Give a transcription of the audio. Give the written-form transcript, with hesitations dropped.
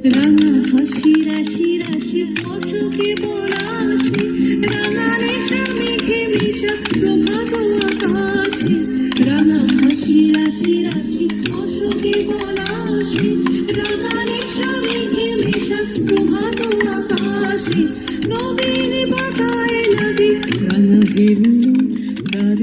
রাঙা হাসি রাশি রাশি অশোকে পলাশে রাঙা নেশা মেঘে মিশা প্রভাত আকাশে রাঙা হাসি রাশি রাশি অশোকে পলাশে রাঙা নেশা মেঘে মিশা প্রভাত আকাশে নবীন বাতায় লাগে রাঙা হেলুম দ্বার